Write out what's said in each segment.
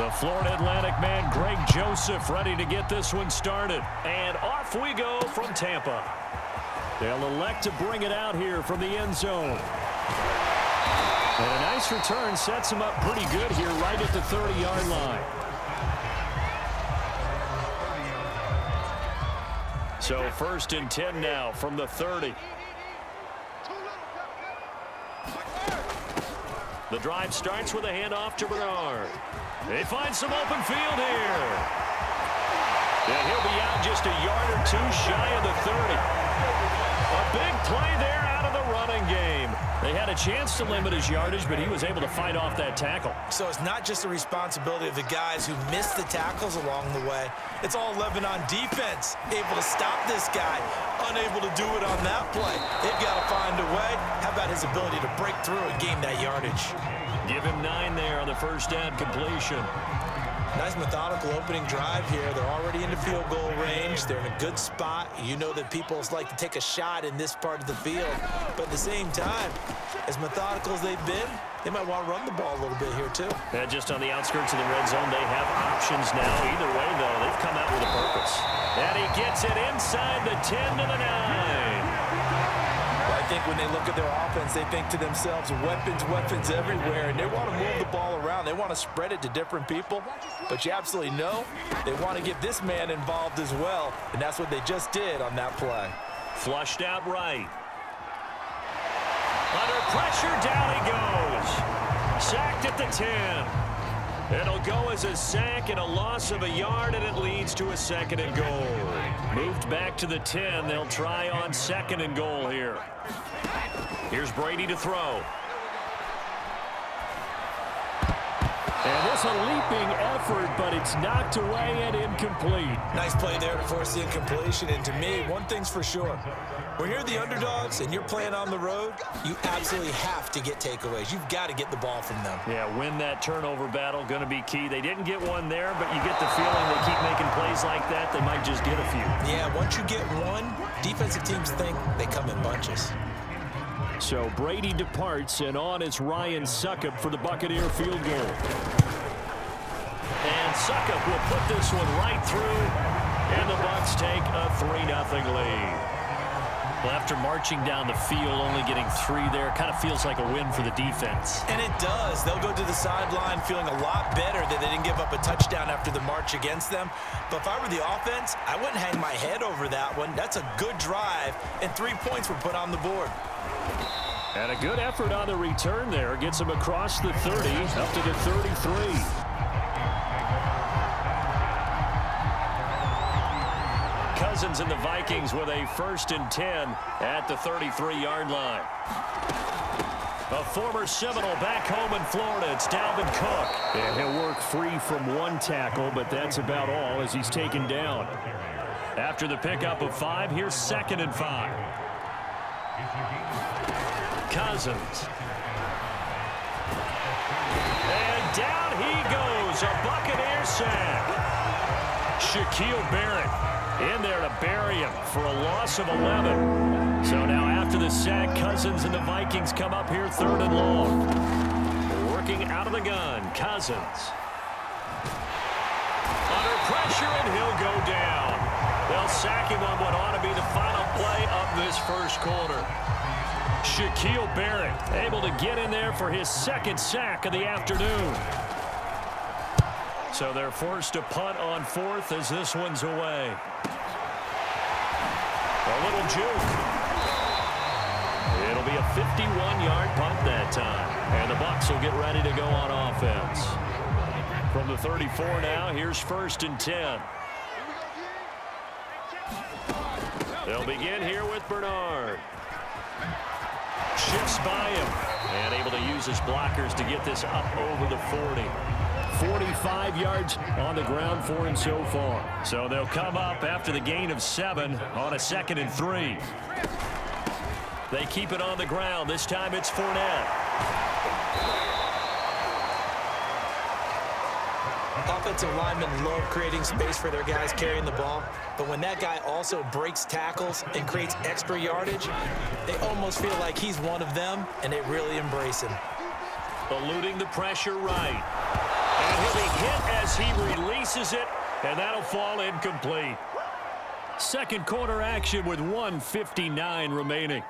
The Florida Atlantic man, Greg Joseph, ready to get this one started. And off we go from Tampa. They'll elect to bring it out here from the end zone. And a nice return sets him up pretty good here right at the 30-yard line. So 1st and 10 now from the 30. The drive starts with a handoff to Bernard. They find some open field here. And he'll be out just a yard or two shy of the 30. A big play there out of the running game. They had a chance to limit his yardage, but he was able to fight off that tackle. So it's not just the responsibility of the guys who missed the tackles along the way. It's all Levin on defense, able to stop this guy, unable to do it on that play. They've got to find a way. How about his ability to break through and gain that yardage? Give him 9 there on the first down completion. Nice methodical opening drive here. They're already into field goal range. They're in a good spot. You know that people like to take a shot in this part of the field. But at the same time, as methodical as they've been, they might want to run the ball a little bit here too. Yeah, just on the outskirts of the red zone, they have options now. Either way, though, they've come out with a purpose. And he gets it inside the 10 to the 9. I think when they look at their offense, they think to themselves, weapons everywhere, and they want to move the ball around. They want to spread it to different people, but you absolutely know they want to get this man involved as well, and that's what they just did on that play. Flushed out right. Under pressure, down he goes. Sacked at the 10. It'll go as a sack and a loss of a yard, and it leads to a 2nd and goal. Moved back to the 10. They'll try on 2nd and goal here. Here's Brady to throw. And this a leaping effort, but it's knocked away and incomplete. Nice play there to force the incompletion. And to me, one thing's for sure. When you're the underdogs and you're playing on the road, you absolutely have to get takeaways. You've got to get the ball from them. Yeah, win that turnover battle, going to be key. They didn't get one there, but you get the feeling they keep making plays like that, they might just get a few. Yeah, once you get one, defensive teams think they come in bunches. So Brady departs, and on is Ryan Succop for the Buccaneer field goal. And Succop will put this one right through, and the Bucs take a 3-0 lead. Well, after marching down the field, only getting 3 there, kind of feels like a win for the defense. And it does. They'll go to the sideline feeling a lot better that they didn't give up a touchdown after the march against them. But if I were the offense, I wouldn't hang my head over that one. That's a good drive, and 3 points were put on the board. And a good effort on the return there. Gets him across the 30, up to the 33. Cousins and the Vikings with a 1st and 10 at the 33-yard line. A former Seminole back home in Florida. It's Dalvin Cook. And he'll work free from 1 tackle, but that's about all as he's taken down. After the pickup of 5, here's 2nd and 5. Cousins. And down he goes. A Buccaneer sack. Shaquille Barrett in there to bury him for a loss of 11. So now after the sack, Cousins and the Vikings come up here 3rd and long. Working out of the gun, Cousins. Under pressure, and he'll go down. They'll sack him on what ought to be the final play of this first quarter. Shaquille Barrett able to get in there for his 2nd sack of the afternoon. So they're forced to punt on 4th as this one's away. A little juke. It'll be a 51-yard punt that time. And the Bucs will get ready to go on offense. From the 34 now, here's 1st and 10. They'll begin here with Bernard. Shifts by him. And able to use his blockers to get this up over the 40. 45 yards on the ground for him so far. So they'll come up after the gain of 7 on a 2nd and 3. They keep it on the ground. This time it's Fournette. Offensive linemen love creating space for their guys carrying the ball, but when that guy also breaks tackles and creates extra yardage, they almost feel like he's one of them, and they really embrace him. Eluding the pressure right. And He'll be hit as he releases it, and that'll fall incomplete. Second quarter action with 1:59 remaining.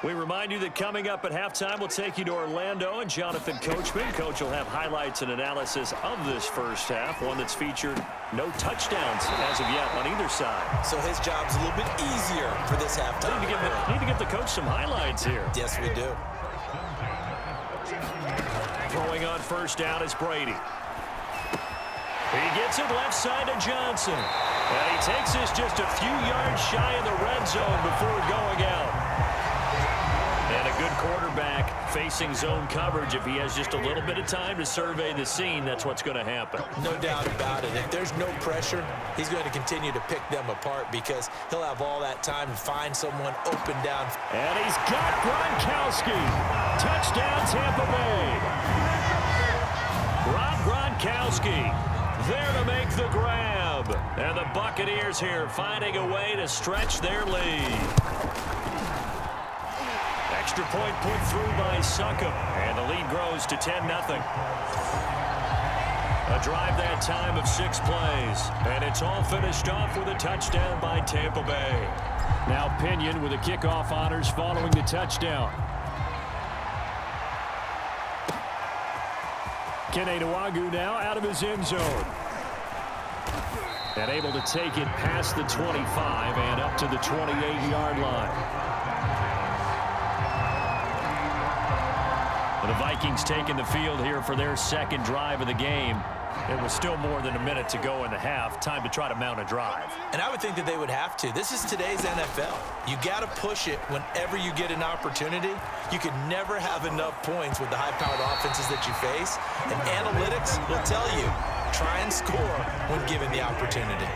We remind you that coming up at halftime, we'll take you to Orlando and Jonathan Coachman. Coach will have highlights and analysis of this first half, one that's featured no touchdowns as of yet on either side. So his job's a little bit easier for this halftime. Need to give the coach some highlights here. Yes, we do. Throwing on first down is Brady. He gets it left side to Johnson. And he takes this just a few yards shy of the red zone before going out. And a good quarterback facing zone coverage. If he has just a little bit of time to survey the scene, that's what's going to happen. No doubt about it. If there's no pressure, he's going to continue to pick them apart because he'll have all that time to find someone open down. And he's got Gronkowski. Touchdown, Tampa Bay. Rob Gronkowski there to make the grab. And the Buccaneers here finding a way to stretch their lead. Extra point put through by Succop. And the lead grows to 10-0. A drive that time of 6 plays. And it's all finished off with a touchdown by Tampa Bay. Now Pinion with the kickoff honors following the touchdown. Kene Nwangwu now out of his end zone. And able to take it past the 25 and up to the 28-yard line. The Vikings taking the field here for their second drive of the game. It was still more than a minute to go in the half. Time to try to mount a drive. And I would think that they would have to. This is today's NFL. You got to push it whenever you get an opportunity. You can never have enough points with the high-powered offenses that you face. And analytics will tell you, try and score when given the opportunity.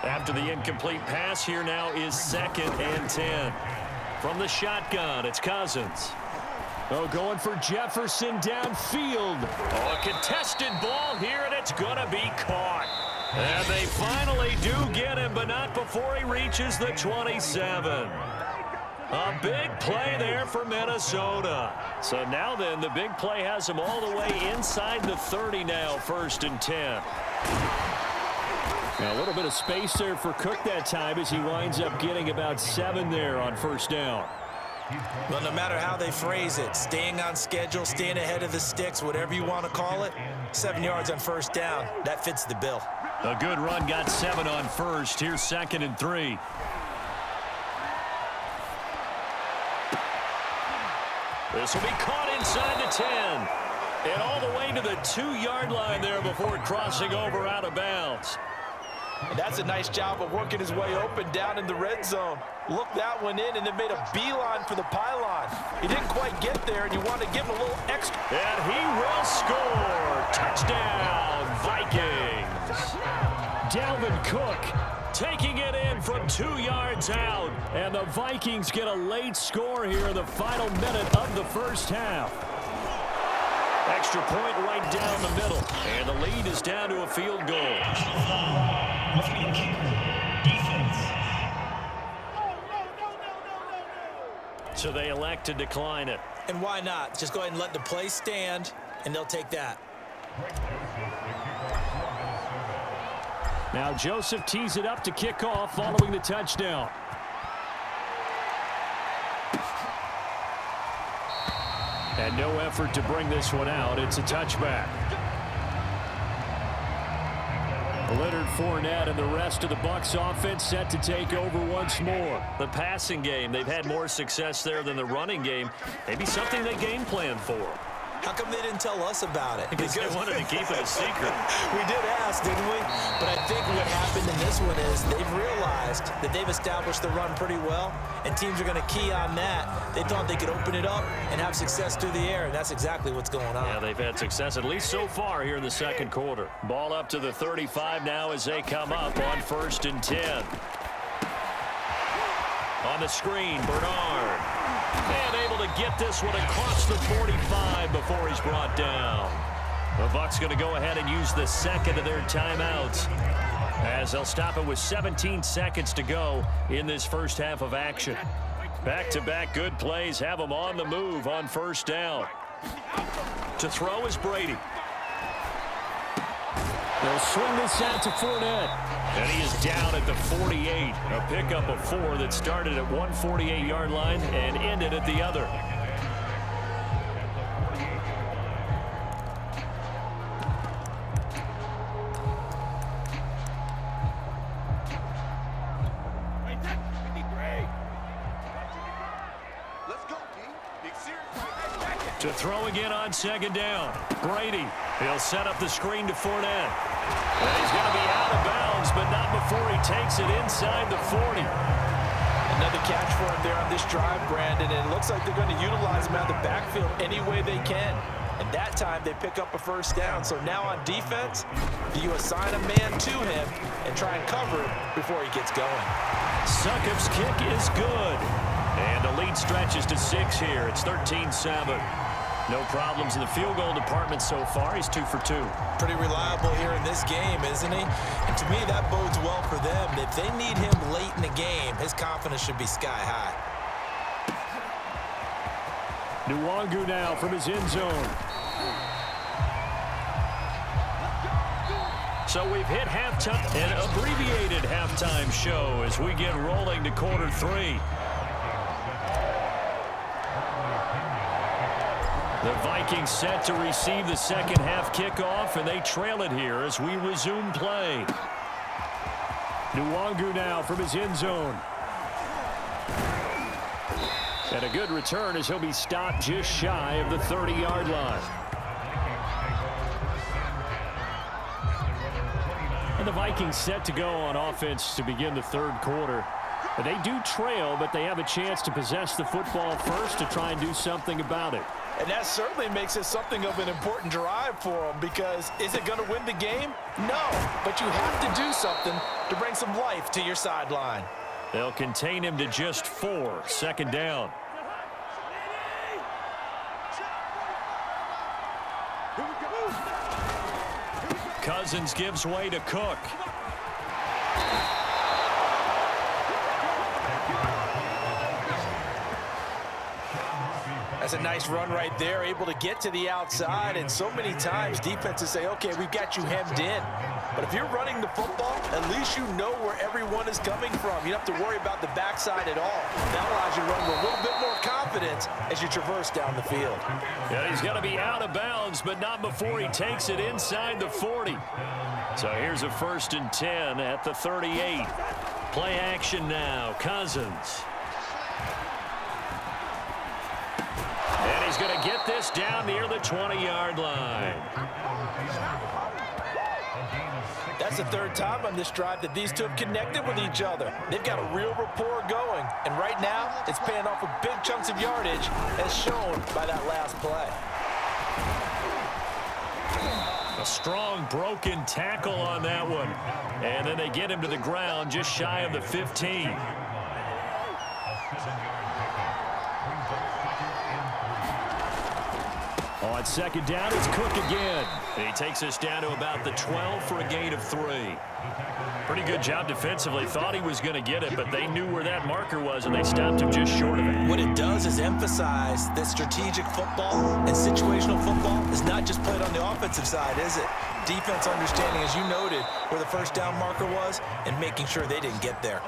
After the incomplete pass, here now is 2nd and 10. From the shotgun, it's Cousins. Oh, going for Jefferson downfield. Oh, a contested ball here, and it's going to be caught. And they finally do get him, but not before he reaches the 27. A big play there for Minnesota. So now then, the big play has him all the way inside the 30 now, 1st and 10. Now a little bit of space there for Cook that time as he winds up getting about 7 there on 1st down. Well, no matter how they phrase it, staying on schedule, staying ahead of the sticks, whatever you want to call it, 7 yards on 1st down, that fits the bill. A good run, got 7 on 1st. Here's 2nd and 3. This will be caught inside the 10. And all the way to the 2-yard line there before crossing over out of bounds. And that's a nice job of working his way open down in the red zone. Looked that one in and then made a beeline for the pylon. He didn't quite get there, and you want to give him a little extra. And he will score. Touchdown, Vikings. Dalvin Cook taking it in from 2 yards out. And the Vikings get a late score here in the final minute of the first half. Extra point right down the middle. And the lead is down to a field goal. So they elect to decline it. And why not? Just go ahead and let the play stand, and they'll take that. Now Joseph tees it up to kick off following the touchdown. And no effort to bring this one out. It's a touchback. Leonard Fournette and the rest of the Bucs offense set to take over once more. The passing game, they've had more success there than the running game. Maybe something they game plan for. How come they didn't tell us about it? Because they wanted to keep it a secret. We did ask, didn't we? But I think what happened in this one is they've realized that they've established the run pretty well, and teams are going to key on that. They thought they could open it up and have success through the air, and that's exactly what's going on. Yeah, they've had success, at least so far here in the second quarter. Ball up to the 35 now as they come up on 1st and 10. On the screen, Bernard. And able to get this one across the 45 before he's brought down. The Bucs going to go ahead and use the second of their timeouts as they'll stop it with 17 seconds to go in this first half of action. Back-to-back good plays have them on the move on 1st down. To throw is Brady. They'll swing this out to Fournette. And he is down at the 48. A pickup of 4 that started at 148-yard line and ended at the other. To throw again on second down. Brady. He'll set up the screen to Fournette. And he's going to be out of bounds, but not before he takes it inside the 40. Another catch for him there on this drive, Brandon. And it looks like they're going to utilize him out of the backfield any way they can. And that time they pick up a first down. So now on defense, do you assign a man to him and try and cover him before he gets going? Succop's kick is good. And the lead stretches to 6 here. It's 13-7. No problems in the field goal department so far. He's 2 for 2. Pretty reliable here in this game, isn't he? And to me, that bodes well for them. If they need him late in the game, his confidence should be sky high. Nwangu now from his end zone. So we've hit halftime, an abbreviated halftime show as we get rolling to quarter 3. The Vikings set to receive the second half kickoff, and they trail it here as we resume play. Nwangu now from his end zone. And a good return as he'll be stopped just shy of the 30-yard line. And the Vikings set to go on offense to begin the third quarter. They do trail, but they have a chance to possess the football first to try and do something about it. And that certainly makes it something of an important drive for them, because is it going to win the game? No, but you have to do something to bring some life to your sideline. They'll contain him to just 4, second down. Cousins gives way to Cook. That's a nice run right there, able to get to the outside. And so many times defenses say, okay, we've got you hemmed in. But if you're running the football, at least you know where everyone is coming from. You don't have to worry about the backside at all. That allows you to run with a little bit more confidence as you traverse down the field. Yeah, he's going to be out of bounds, but not before he takes it inside the 40. So here's a 1st and 10 at the 38. Play action now. Cousins. And he's going to get this down near the 20-yard line. That's the 3rd time on this drive that these two have connected with each other. They've got a real rapport going. And right now, it's paying off with big chunks of yardage, as shown by that last play. A strong broken tackle on that one. And then they get him to the ground just shy of the 15. On second down, it's Cook again. And he takes us down to about the 12 for a gain of 3. Pretty good job defensively. Thought he was going to get it, but they knew where that marker was, and they stopped him just short of it. What it does is emphasize that strategic football and situational football is not just played on the offensive side, is it? Defense understanding, as you noted, where the first down marker was and making sure they didn't get there.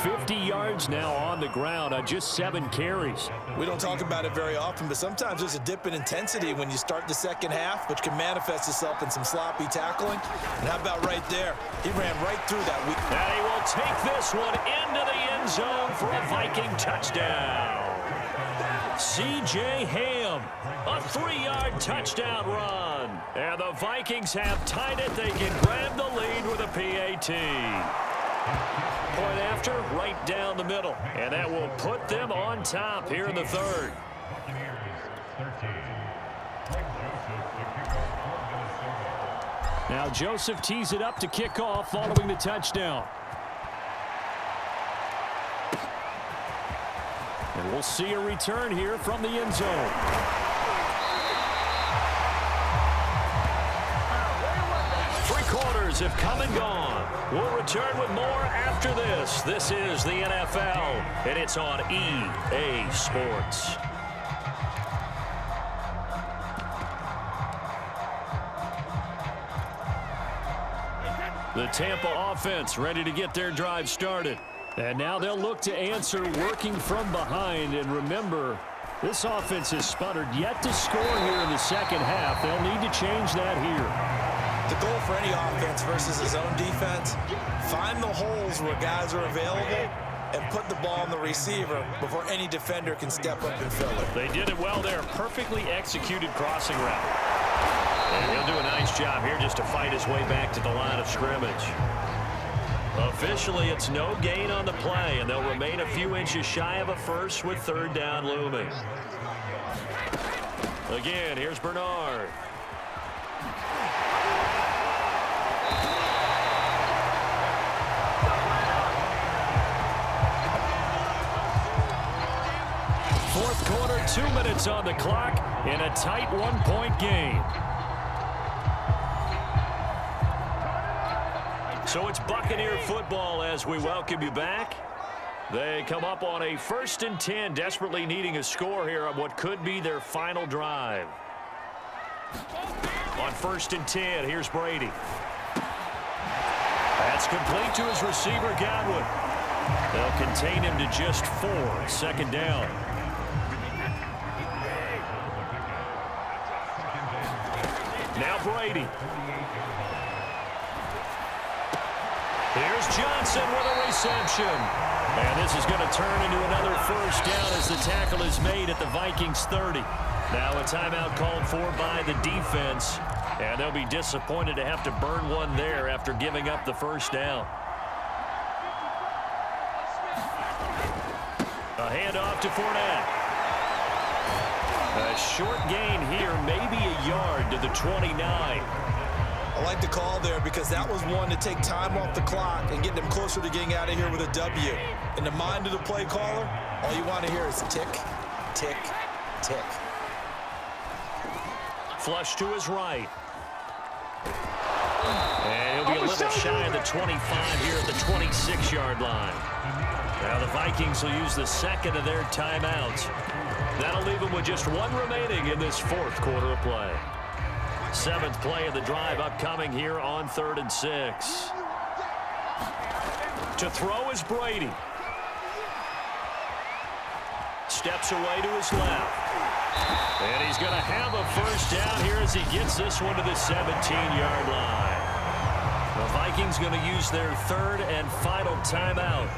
50 yards now on the ground on just 7 carries. We don't talk about it very often, but sometimes there's a dip in intensity when you start the second half, which can manifest itself in some sloppy tackling. And how about right there? He ran right through that. And he will take this one into the end zone for a Viking touchdown. C.J. Ham, a 3-yard touchdown run. And the Vikings have tied it. They can grab the lead with a PAT. Point after, right down the middle. And that will put them on top here in the 3rd. Now Joseph tees it up to kick off following the touchdown. And we'll see a return here from the end zone. Three quarters have come and gone. We'll return with more after this. This is the NFL, and it's on EA Sports. The Tampa offense ready to get their drive started. And now they'll look to answer working from behind. And remember, this offense has sputtered yet to score here in the second half. They'll need to change that here. The goal for any offense versus his own defense, find the holes where guys are available and put the ball on the receiver before any defender can step up and fill it. They did it well there. Perfectly executed crossing route. And he'll do a nice job here just to fight his way back to the line of scrimmage. Officially, it's no gain on the play, and they'll remain a few inches shy of a first with third down looming. Again, here's Bernard. Fourth quarter, 2 minutes on the clock in a tight one-point game. So it's Buccaneer football as we welcome you back. They come up on a 1st and 10, desperately needing a score here on what could be their final drive. On 1st and 10, here's Brady. That's complete to his receiver, Godwin. They'll contain him to just 4, 2nd down. Now Brady. Here's Johnson with a reception. And this is going to turn into another first down as the tackle is made at the Vikings 30. Now a timeout called for by the defense. And they'll be disappointed to have to burn one there after giving up the first down. A handoff to Fournette. A short gain here, maybe a yard to the 29. I like the call there because that was one to take time off the clock and get them closer to getting out of here with a W. In the mind of the play caller, all you want to hear is tick, tick, tick. Flush to his right. And he'll be a little shy of the 25 here at the 26-yard line. Now the Vikings will use the second of their timeouts. That'll leave them with just one remaining in this fourth quarter of play. 7th play of the drive upcoming here on 3rd and 6. To throw is Brady. Steps away to his left. And he's going to have a first down here as he gets this one to the 17-yard line. The Vikings going to use their 3rd and final timeout.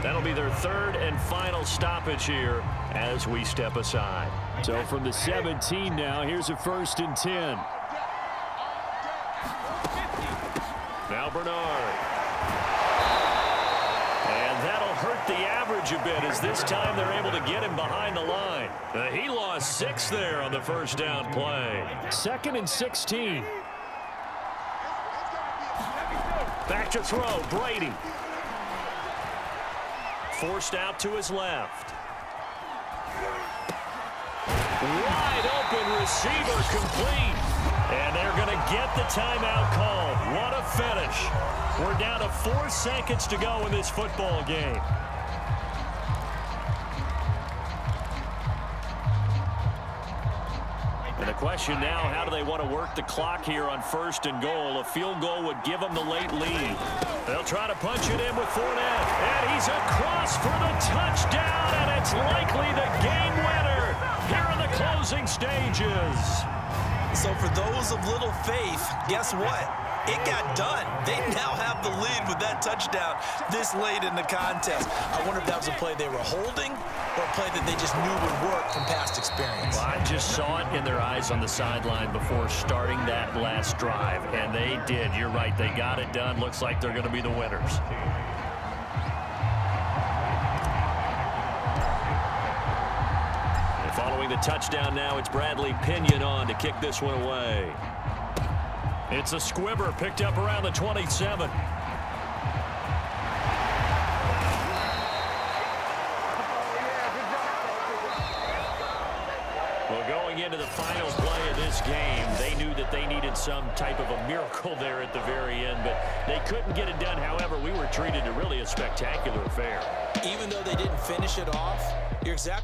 That'll be their 3rd and final stoppage here as we step aside. So from the 17 now, here's a 1st and 10. Now Bernard. And that'll hurt the average a bit as this time they're able to get him behind the line. He lost 6 there on the first down play. 2nd and 16. Back to throw, Brady. Forced out to his left. Wide open receiver complete. And they're going to get the timeout called. What a finish. We're down to 4 seconds to go in this football game. And the question now, how do they want to work the clock here on 1st and goal? A field goal would give them the late lead. They'll try to punch it in with Fournette. And he's across for the touchdown, and it's likely the game winner here in the closing stages. So for those of little faith, guess what? It got done. They now have the lead with that touchdown this late in the contest. I wonder if that was a play they were holding or a play that they just knew would work from past experience. Well, I just saw it in their eyes on the sideline before starting that last drive, and they did. You're right. They got it done. Looks like they're going to be the winners. And following the touchdown now, it's Bradley Pinion on to kick this one away. It's a squibber picked up around the 27. Well, going into the final play of this game, they knew that they needed some type of a miracle there at the very end, but they couldn't get it done. However, we were treated to really a spectacular affair. Even though they didn't finish it off, you're exactly